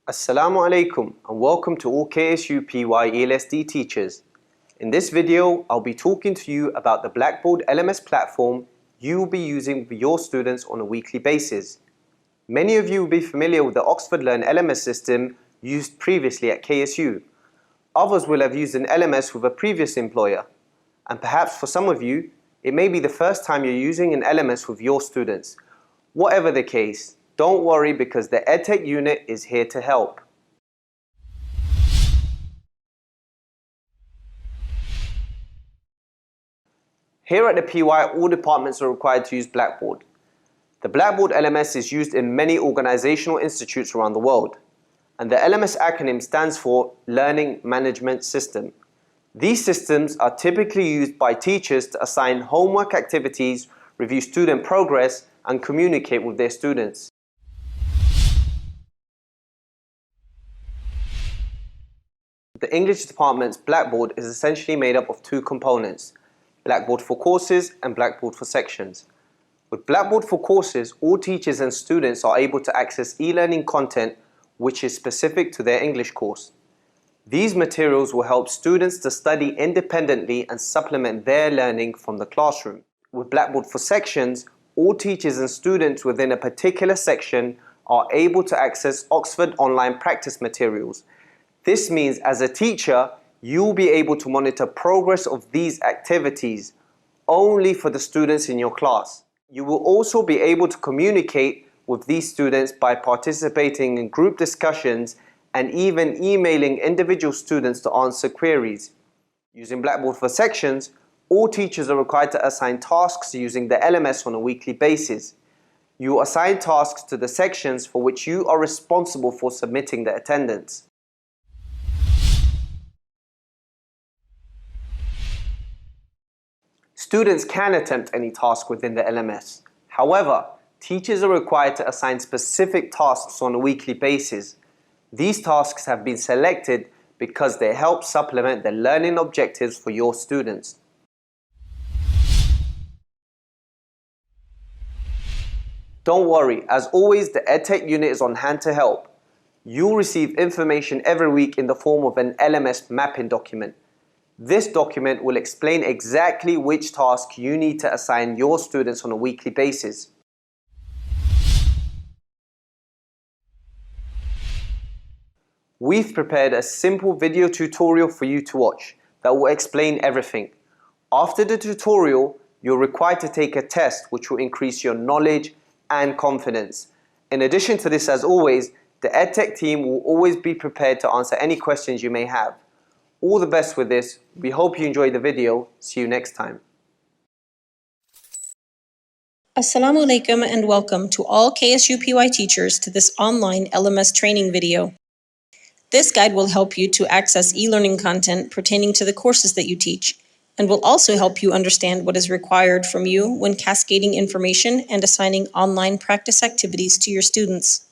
Assalamu alaikum and welcome to all KSU PY ELSD teachers. In this video, I'll be talking to you about the Blackboard LMS platform you will be using with your students on a weekly basis. Many of you will be familiar with the Oxford Learn LMS system used previously at KSU. Others will have used an LMS with a previous employer. And perhaps for some of you, it may be the first time you're using an LMS with your students. Whatever the case, don't worry because the EdTech unit is here to help. Here at the PY, all departments are required to use Blackboard. The Blackboard LMS is used in many organizational institutes around the world. And the LMS acronym stands for Learning Management System. These systems are typically used by teachers to assign homework activities, review student progress, and communicate with their students. The English department's Blackboard is essentially made up of two components, Blackboard for courses and Blackboard for sections. With Blackboard for courses, all teachers and students are able to access e-learning content which is specific to their English course. These materials will help students to study independently and supplement their learning from the classroom. With Blackboard for sections, all teachers and students within a particular section are able to access Oxford online practice materials. This means as a teacher, you will be able to monitor progress of these activities only for the students in your class. You will also be able to communicate with these students by participating in group discussions and even emailing individual students to answer queries. Using Blackboard for sections, all teachers are required to assign tasks using the LMS on a weekly basis. You assign tasks to the sections for which you are responsible for submitting the attendance. Students can attempt any task within the LMS. However, teachers are required to assign specific tasks on a weekly basis. These tasks have been selected because they help supplement the learning objectives for your students. Don't worry, as always, the EdTech unit is on hand to help. You'll receive information every week in the form of an LMS mapping document. This document will explain exactly which task you need to assign your students on a weekly basis. We've prepared a simple video tutorial for you to watch that will explain everything. After the tutorial, you're required to take a test which will increase your knowledge and confidence. In addition to this, as always, the EdTech team will always be prepared to answer any questions you may have. All the best with this. We hope you enjoyed the video. See you next time. Assalamu alaikum and welcome to all KSU PY teachers to this online LMS training video. This guide will help you to access e-learning content pertaining to the courses that you teach, and will also help you understand what is required from you when cascading information and assigning online practice activities to your students.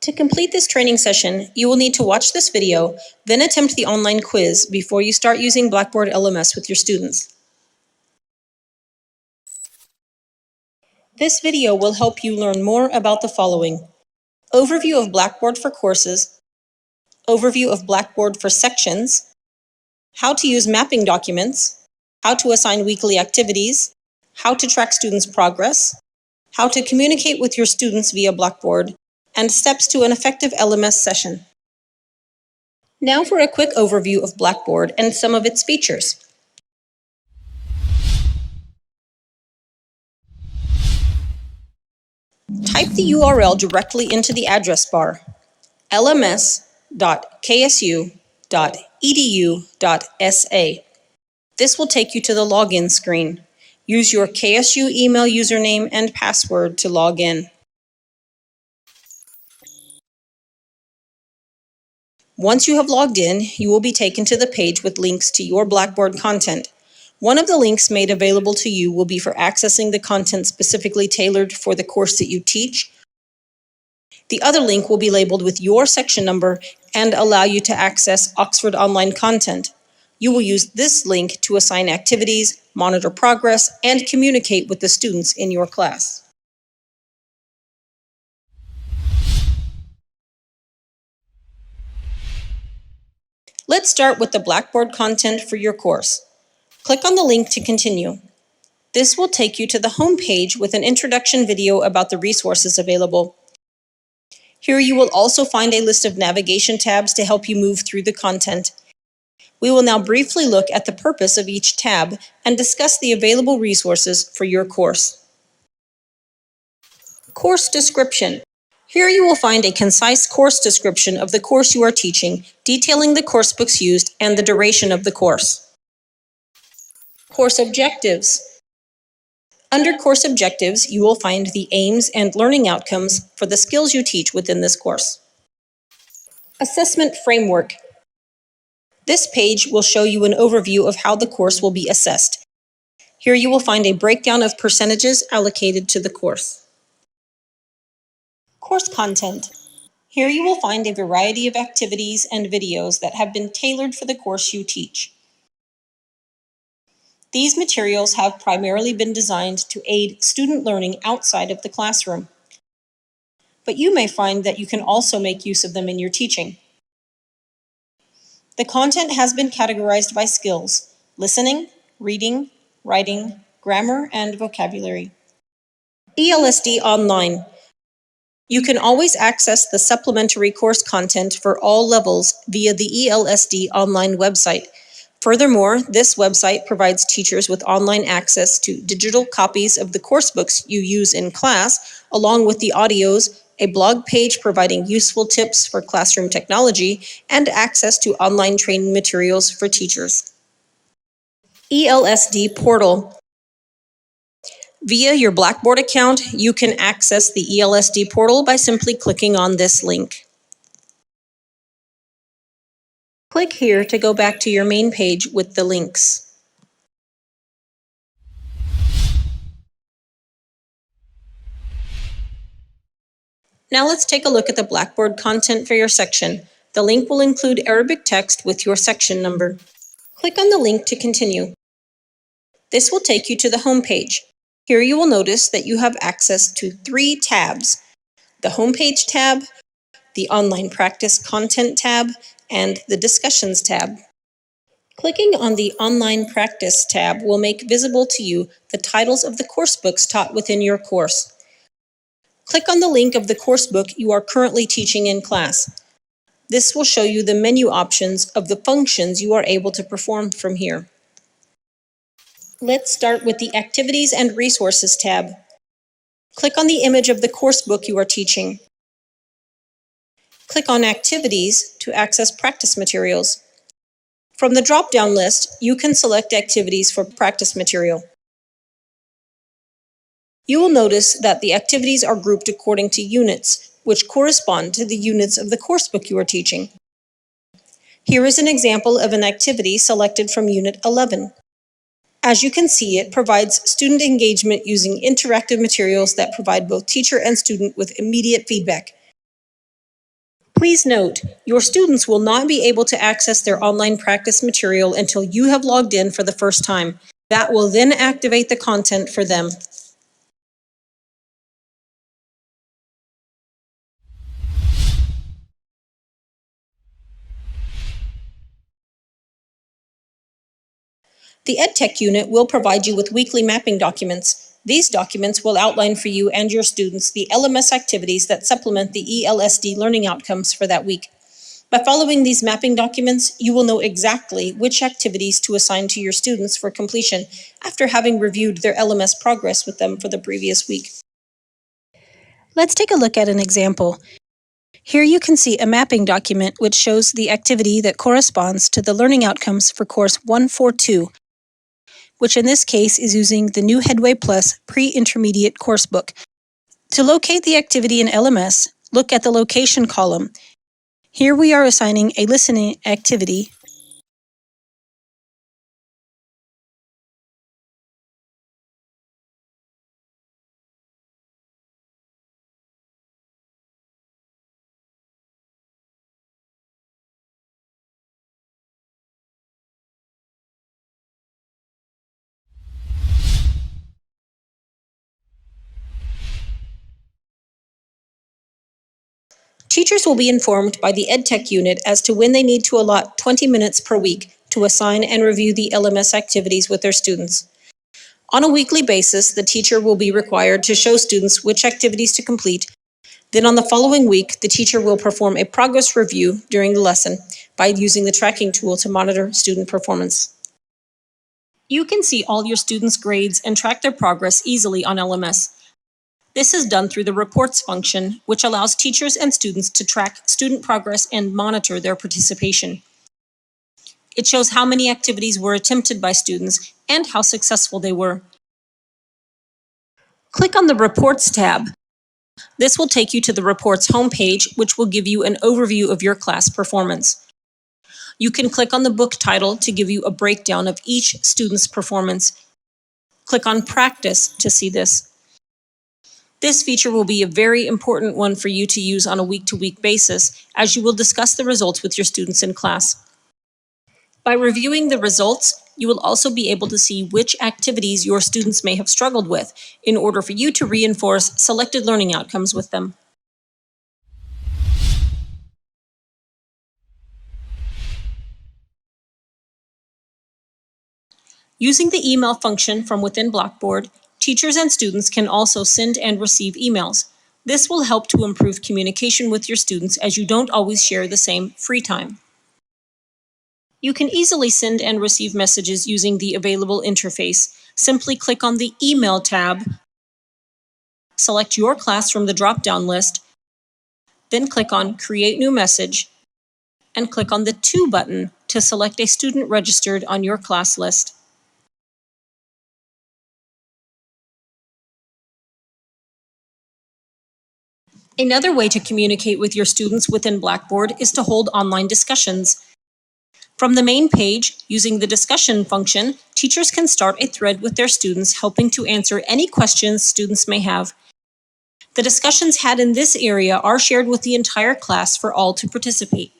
To complete this training session, you will need to watch this video, then attempt the online quiz before you start using Blackboard LMS with your students. This video will help you learn more about the following: overview of Blackboard for courses, overview of Blackboard for sections, how to use mapping documents, how to assign weekly activities, how to track students' progress, how to communicate with your students via Blackboard, and steps to an effective LMS session. Now for a quick overview of Blackboard and some of its features. Type the URL directly into the address bar, lms.ksu.edu.sa. This will take you to the login screen. Use your KSU email username and password to log in. Once you have logged in, you will be taken to the page with links to your Blackboard content. One of the links made available to you will be for accessing the content specifically tailored for the course that you teach. The other link will be labeled with your section number and allow you to access Oxford online content. You will use this link to assign activities, monitor progress, and communicate with the students in your class. Let's start with the Blackboard content for your course. Click on the link to continue. This will take you to the home page with an introduction video about the resources available. Here you will also find a list of navigation tabs to help you move through the content. We will now briefly look at the purpose of each tab and discuss the available resources for your course. Course description. Here you will find a concise course description of the course you are teaching, detailing the course books used and the duration of the course. Course objectives. Under course objectives, you will find the aims and learning outcomes for the skills you teach within this course. Assessment framework. This page will show you an overview of how the course will be assessed. Here you will find a breakdown of percentages allocated to the course. Course content. Here you will find a variety of activities and videos that have been tailored for the course you teach. These materials have primarily been designed to aid student learning outside of the classroom, but you may find that you can also make use of them in your teaching. The content has been categorized by skills: listening, reading, writing, grammar, and vocabulary. ELSD Online. You can always access the supplementary course content for all levels via the ELSD Online website. Furthermore, this website provides teachers with online access to digital copies of the course books you use in class, along with the audios, a blog page providing useful tips for classroom technology, and access to online training materials for teachers. ELSD Portal. Via your Blackboard account, you can access the ELSD portal by simply clicking on this link. Click here to go back to your main page with the links. Now let's take a look at the Blackboard content for your section. The link will include Arabic text with your section number. Click on the link to continue. This will take you to the home page. Here you will notice that you have access to 3 tabs: the Homepage tab, the Online Practice Content tab, and the Discussions tab. Clicking on the Online Practice tab will make visible to you the titles of the course books taught within your course. Click on the link of the course book you are currently teaching in class. This will show you the menu options of the functions you are able to perform from here. Let's start with the Activities and Resources tab. Click on the image of the course book you are teaching. Click on Activities to access practice materials. From the drop-down list, you can select activities for practice material. You will notice that the activities are grouped according to units, which correspond to the units of the course book you are teaching. Here is an example of an activity selected from Unit 11. As you can see, it provides student engagement using interactive materials that provide both teacher and student with immediate feedback. Please note, your students will not be able to access their online practice material until you have logged in for the first time. That will then activate the content for them. The EdTech unit will provide you with weekly mapping documents. These documents will outline for you and your students the LMS activities that supplement the ELSD learning outcomes for that week. By following these mapping documents, you will know exactly which activities to assign to your students for completion after having reviewed their LMS progress with them for the previous week. Let's take a look at an example. Here you can see a mapping document which shows the activity that corresponds to the learning outcomes for course 142, which in this case is using the new Headway Plus pre-intermediate coursebook. To locate the activity in LMS, look at the location column. Here we are assigning a listening activity Teachers will be informed by the EdTech unit as to when they need to allot 20 minutes per week to assign and review the LMS activities with their students. On a weekly basis, the teacher will be required to show students which activities to complete. Then on the following week, the teacher will perform a progress review during the lesson by using the tracking tool to monitor student performance. You can see all your students' grades and track their progress easily on LMS. This is done through the reports function, which allows teachers and students to track student progress and monitor their participation. It shows how many activities were attempted by students and how successful they were. Click on the Reports tab. This will take you to the Reports homepage, which will give you an overview of your class performance. You can click on the book title to give you a breakdown of each student's performance. Click on Practice to see this. This feature will be a very important one for you to use on a week-to-week basis, as you will discuss the results with your students in class. By reviewing the results, you will also be able to see which activities your students may have struggled with in order for you to reinforce selected learning outcomes with them. Using the email function from within Blackboard, teachers and students can also send and receive emails. This will help to improve communication with your students as you don't always share the same free time. You can easily send and receive messages using the available interface. Simply click on the Email tab, select your class from the drop-down list, then click on Create New Message, and click on the To button to select a student registered on your class list. Another way to communicate with your students within Blackboard is to hold online discussions. From the main page, using the discussion function, teachers can start a thread with their students, helping to answer any questions students may have. The discussions had in this area are shared with the entire class for all to participate.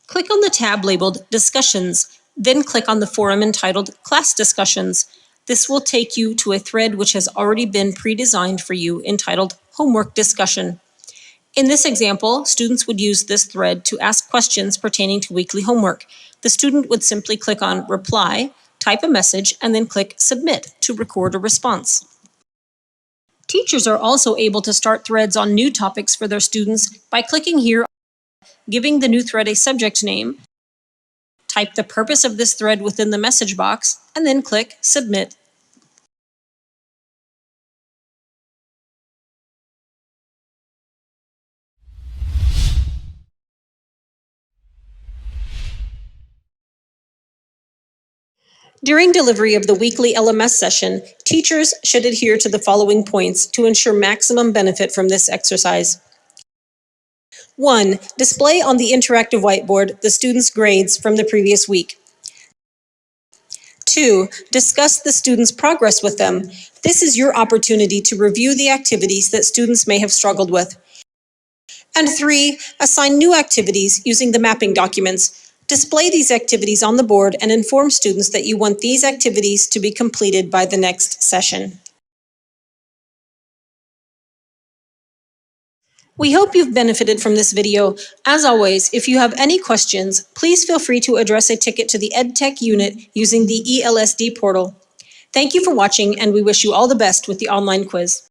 Click on the tab labeled Discussions, then click on the forum entitled Class Discussions. This will take you to a thread which has already been pre-designed for you entitled Homework Discussion. In this example, students would use this thread to ask questions pertaining to weekly homework. The student would simply click on Reply, type a message, and then click Submit to record a response. Teachers are also able to start threads on new topics for their students by clicking here, giving the new thread a subject name, type the purpose of this thread within the message box, and then click Submit. During delivery of the weekly LMS session, teachers should adhere to the following points to ensure maximum benefit from this exercise. 1. Display on the interactive whiteboard the students' grades from the previous week. 2. Discuss the students' progress with them. This is your opportunity to review the activities that students may have struggled with. And 3. Assign new activities using the mapping documents. Display these activities on the board and inform students that you want these activities to be completed by the next session. We hope you've benefited from this video. As always, if you have any questions, please feel free to address a ticket to the EdTech unit using the ELSD portal. Thank you for watching, and we wish you all the best with the online quiz.